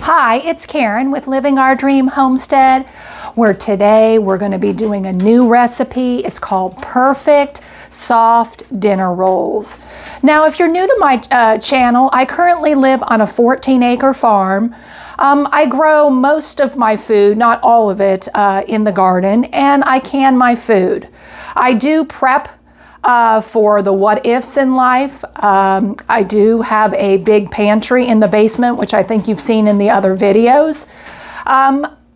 Hi, it's Karen with Living Our Dream Homestead, where today we're going to be doing a new recipe. It's called Perfect Soft Dinner Rolls. Now, if you're new to my channel, I currently live on a 14-acre farm. I grow most of my food, not all of it, in the garden, and I can my food. I do prep for the what ifs in life. I do have a big pantry in the basement, which I think you've seen in the other videos.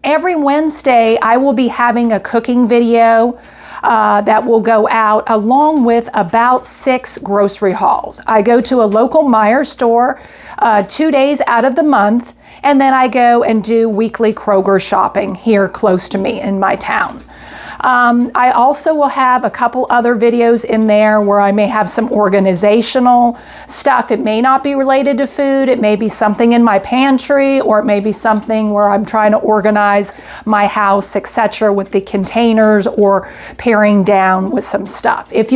Every Wednesday, I will be having a cooking video that will go out along with about 6 grocery hauls. I go to a local Meijer store 2 days out of the month, and then I go and do weekly Kroger shopping here close to me in my town. I also will have a couple other videos in there where I may have some organizational stuff. It may not be related to food. It may be something in my pantry, or it may be something where I'm trying to organize my house, etc., with the containers or paring down with some stuff. If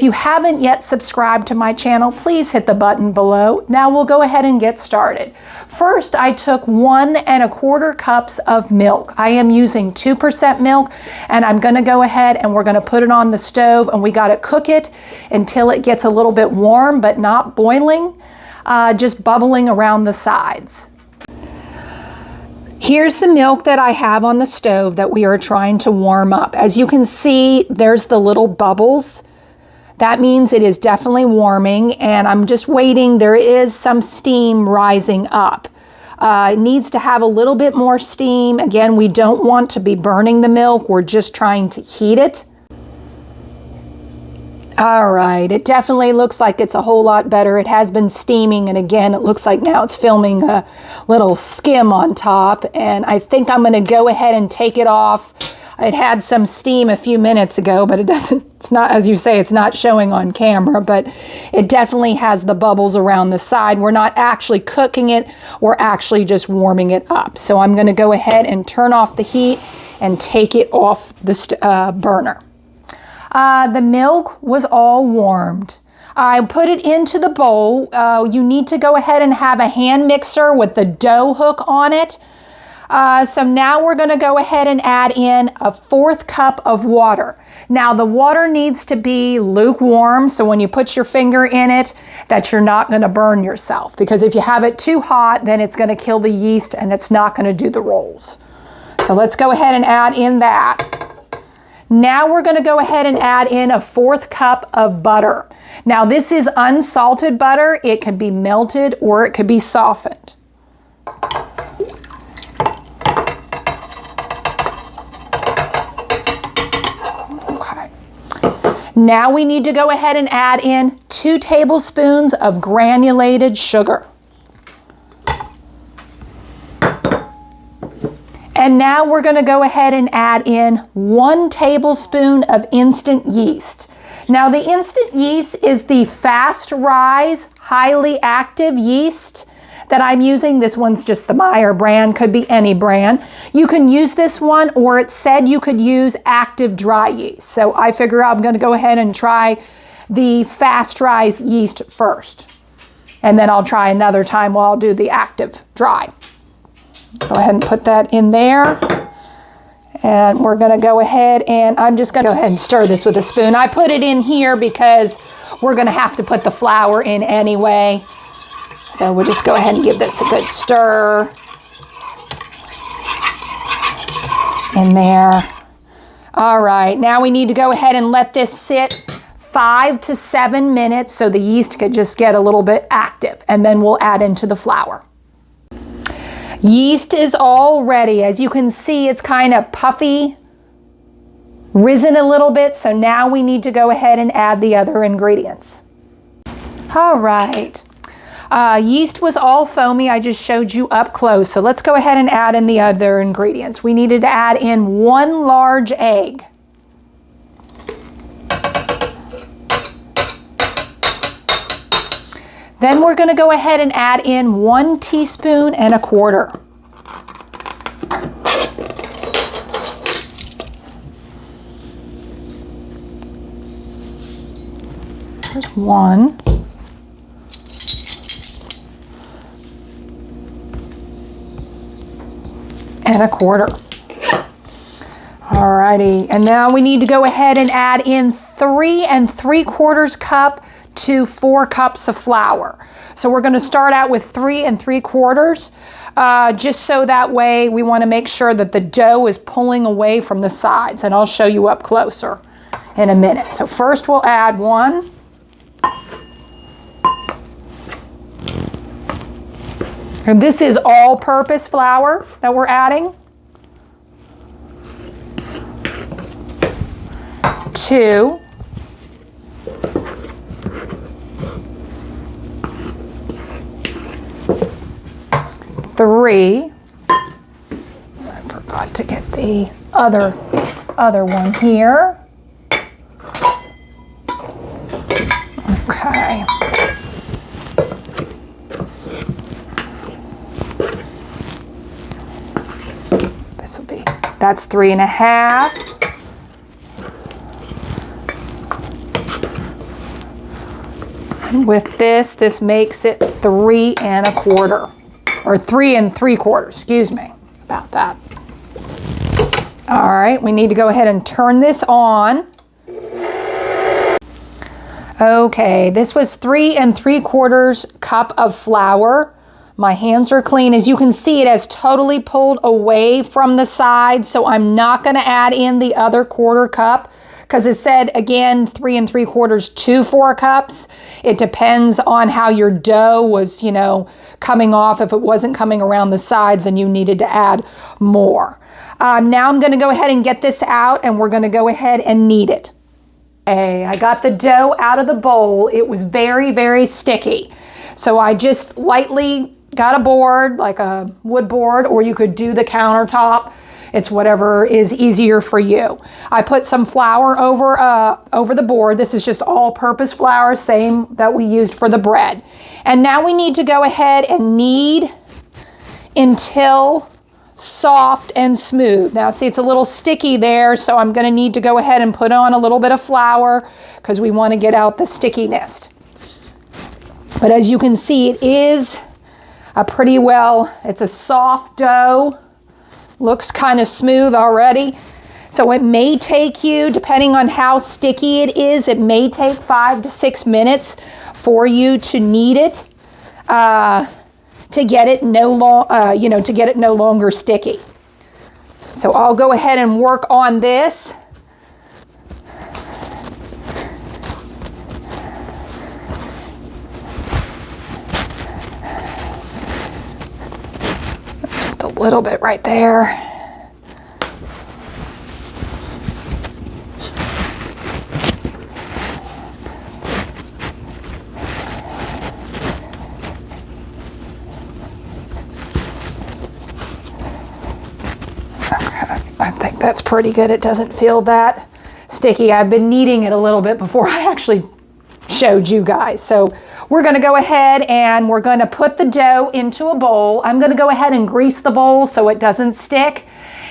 you haven't yet subscribed to my channel, please hit the button below. Now we'll go ahead and get started. First, I took 1 1/4 cups of milk. I am using 2% milk, and I'm gonna go ahead and we're gonna put it on the stove, and we gotta cook it until it gets a little bit warm, but not boiling, just bubbling around the sides. Here's the milk that I have on the stove that we are trying to warm up. As you can see, there's the little bubbles. That means it is definitely warming, and I'm just waiting. There is some steam rising up. It needs to have a little bit more steam. Again, we don't want to be burning the milk. We're just trying to heat it. All right, it definitely looks like it's a whole lot better. It has been steaming, and again, it looks like now it's filming a little skim on top, and I think I'm gonna go ahead and take it off. It had some steam a few minutes ago, but it's not, as you say, it's not showing on camera, but it definitely has the bubbles around the side. We're not actually cooking it, we're actually just warming it up. So I'm gonna go ahead and turn off the heat and take it off the burner. The milk was all warmed. I put it into the bowl. You need to go ahead and have a hand mixer with the dough hook on it. So now we're going to go ahead and add in a 1/4 cup of water. Now the water needs to be lukewarm, so when you put your finger in it, that you're not going to burn yourself, because if you have it too hot, then it's going to kill the yeast and it's not going to do the rolls. So let's go ahead and add in that. Now we're going to go ahead and add in a 1/4 cup of butter. Now this is unsalted butter. It can be melted or it could be softened. Now we need to go ahead and add in 2 tablespoons of granulated sugar. And now we're going to go ahead and add in 1 tablespoon of instant yeast. Now the instant yeast is the fast rise, highly active yeast that I'm using. This one's just the Meijer brand, could be any brand. You can use this one, or it said you could use active dry yeast. So I figure I'm gonna go ahead and try the fast rise yeast first. And then I'll try another time while I'll do the active dry. Go ahead and put that in there. And we're gonna go ahead and I'm just gonna go ahead and stir this with a spoon. I put it in here because we're gonna have to put the flour in anyway. So we'll just go ahead and give this a good stir in there. All right, now we need to go ahead and let this sit 5 to 7 minutes so the yeast could just get a little bit active, and then we'll add into the flour. Yeast is all ready. As you can see, it's kind of puffy, risen a little bit, so now we need to go ahead and add the other ingredients. All right. Yeast was all foamy. I just showed you up close. So let's go ahead and add in the other ingredients. We needed to add in 1 large egg. Then we're going to go ahead and add in 1 teaspoon and a quarter. There's 1. 1/4. Alrighty, and now we need to go ahead and add in 3 3/4 cup to 4 cups of flour. So we're going to start out with 3 3/4, just so that way we want to make sure that the dough is pulling away from the sides, and I'll show you up closer in a minute. So first we'll add 1. And this is all-purpose flour that we're adding. 2. 3. I forgot to get the other one here. Okay. This will be, that's 3 1/2. With this makes it 3 1/4, or 3 3/4, excuse me about that. All right, we need to go ahead and turn this on. Okay, this was 3 3/4 cup of flour. My hands are clean. As you can see, it has totally pulled away from the side, so I'm not going to add in the other 1/4 cup, because it said, again, 3 3/4 to 4 cups. It depends on how your dough was, you know, coming off. If it wasn't coming around the sides, then you needed to add more. Now I'm going to go ahead and get this out, and we're going to go ahead and knead it. Okay, I got the dough out of the bowl. It was very, very sticky. So I just lightly got a board, like a wood board, or you could do the countertop. It's whatever is easier for you. I put some flour over the board. This is just all-purpose flour, same that we used for the bread. And now we need to go ahead and knead until soft and smooth. Now see, it's a little sticky there, so I'm going to need to go ahead and put on a little bit of flour because we want to get out the stickiness. But as you can see, it is it's a soft dough. Looks kind of smooth already. So it may take you, depending on how sticky it is, it may take 5 to 6 minutes for you to knead it to get it no longer sticky. So I'll go ahead and work on this. Just a little bit right there. I think that's pretty good. It doesn't feel that sticky. I've been kneading it a little bit before I actually showed you guys. So we're going to go ahead and we're going to put the dough into a bowl. I'm going to go ahead and grease the bowl so it doesn't stick.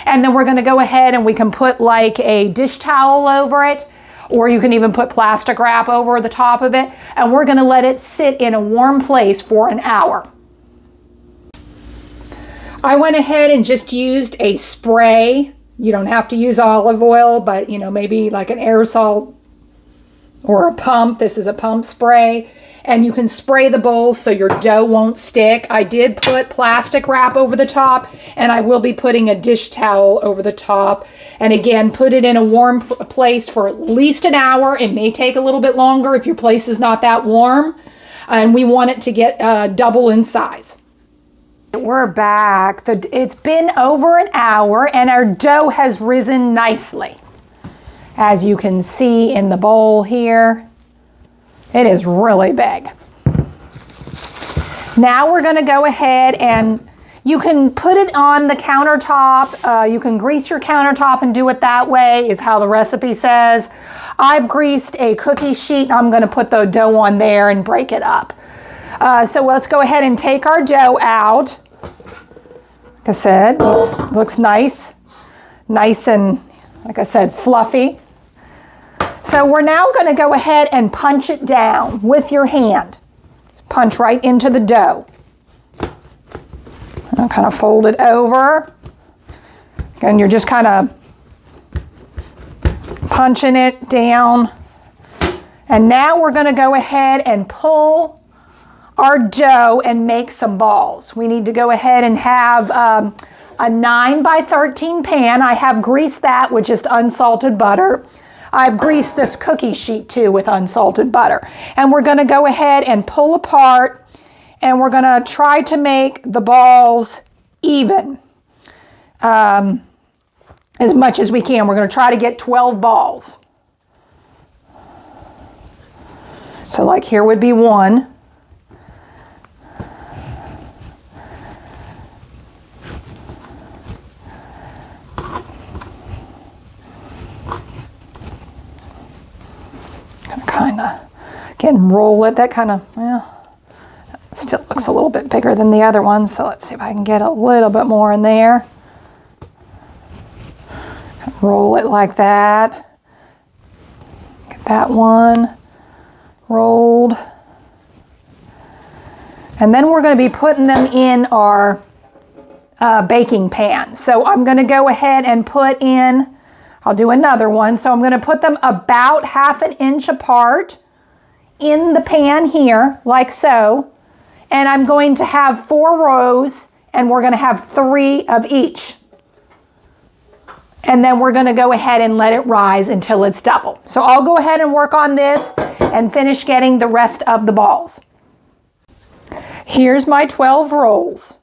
And then we're going to go ahead and we can put like a dish towel over it, or you can even put plastic wrap over the top of it. And we're going to let it sit in a warm place for an hour. I went ahead and just used a spray. You don't have to use olive oil, but maybe like an aerosol or a pump. This is a pump spray. And you can spray the bowl so your dough won't stick. I did put plastic wrap over the top, and I will be putting a dish towel over the top. And again, put it in a warm place for at least an hour. It may take a little bit longer if your place is not that warm. And we want it to get double in size. We're back. It's been over an hour and our dough has risen nicely. As you can see in the bowl here, it is really big. Now we're going to go ahead and you can put it on the countertop. You can grease your countertop and do it that way, is how the recipe says. I've greased a cookie sheet. I'm going to put the dough on there and break it up. So let's go ahead and take our dough out. Like I said, looks nice and, like I said, fluffy. So we're now going to go ahead and punch it down with your hand. Punch right into the dough. And kind of fold it over. And you're just kind of punching it down. And now we're going to go ahead and pull our dough and make some balls. We need to go ahead and have a 9 by 13 pan. I have greased that with just unsalted butter. I've greased this cookie sheet too with unsalted butter. And we're going to go ahead and pull apart, and we're going to try to make the balls even as much as we can. We're going to try to get 12 balls. So like here would be one. Kind of, again, roll it. That kind of, well, still looks a little bit bigger than the other one. So let's see if I can get a little bit more in there. Roll it like that. Get that one rolled. And then we're going to be putting them in our baking pan. So I'm going to go ahead and put in, I'll do another one. So I'm going to put them about 1/2 inch apart in the pan here, like so. And I'm going to have 4 rows, and we're going to have 3 of each. And then we're going to go ahead and let it rise until it's double. So I'll go ahead and work on this and finish getting the rest of the balls. Here's my 12 rolls.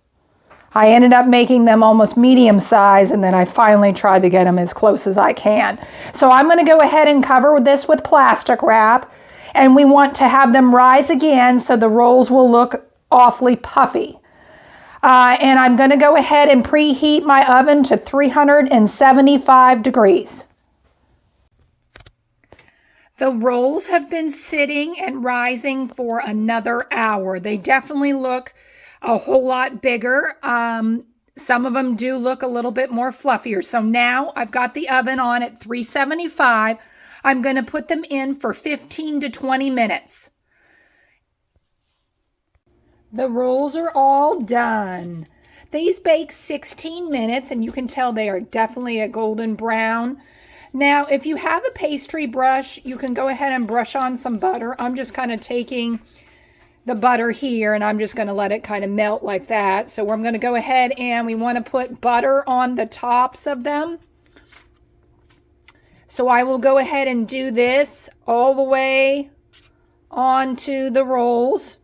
I ended up making them almost medium size, and then I finally tried to get them as close as I can. So I'm going to go ahead and cover this with plastic wrap, and we want to have them rise again so the rolls will look awfully puffy. And I'm going to go ahead and preheat my oven to 375 degrees. The rolls have been sitting and rising for another hour. They definitely look a whole lot bigger. Some of them do look a little bit more fluffier. So now I've got the oven on at 375. I'm going to put them in for 15 to 20 minutes. The rolls are all done. These bake 16 minutes, and you can tell they are definitely a golden brown. Now, if you have a pastry brush, you can go ahead and brush on some butter. I'm just kind of taking the butter here, and I'm just going to let it kind of melt like that. So I'm going to go ahead, and we want to put butter on the tops of them. So I will go ahead and do this all the way onto the rolls.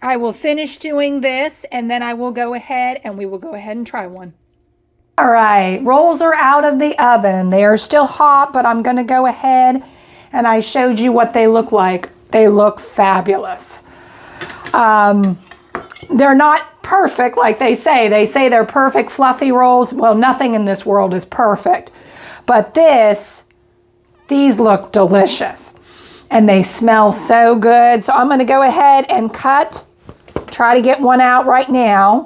I will finish doing this, and then I will go ahead and we will go ahead and try one. All right, rolls are out of the oven. They are still hot, but I'm going to go ahead, and I showed you what they look like. They look fabulous. They're not perfect like they say. They say they're perfect fluffy rolls. Well, nothing in this world is perfect. But these look delicious. And they smell so good. So I'm going to go ahead and try to get one out right now.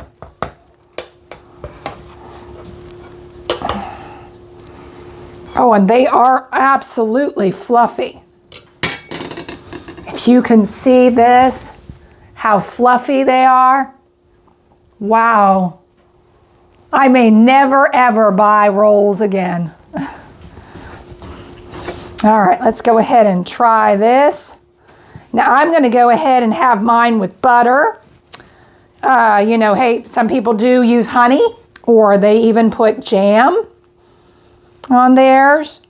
Oh, and they are absolutely fluffy. If you can see this, how fluffy they are. Wow. I may never ever buy rolls again. All right, let's go ahead and try this. Now I'm going to go ahead and have mine with butter. You know, hey, some people do use honey, or they even put jam on theirs.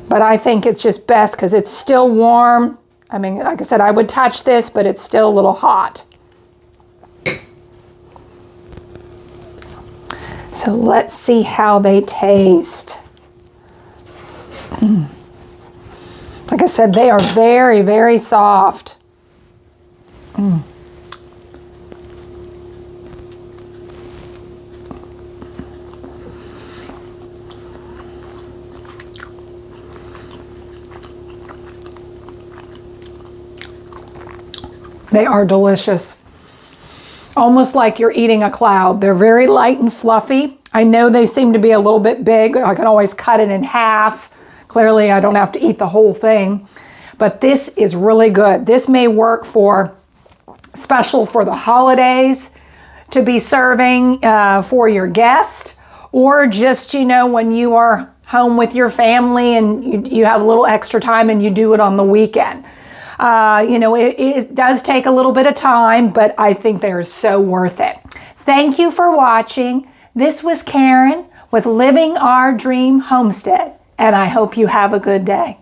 But I think it's just best because it's still warm. I mean, like I said, I would touch this, but it's still a little hot. So let's see how they taste. Like I said, they are very, very soft. They are delicious. almost like you're eating a cloud. They're very light and fluffy. I know they seem to be a little bit big. I can always cut it in half. Clearly, I don't have to eat the whole thing. But this is really good. This may work for special for the holidays to be serving for your guest, or just, you know, when you are home with your family and you have a little extra time and you do it on the weekend. You know, it does take a little bit of time, but I think they're so worth it. Thank you for watching. This was Karen with Living Our Dream Homestead, and I hope you have a good day.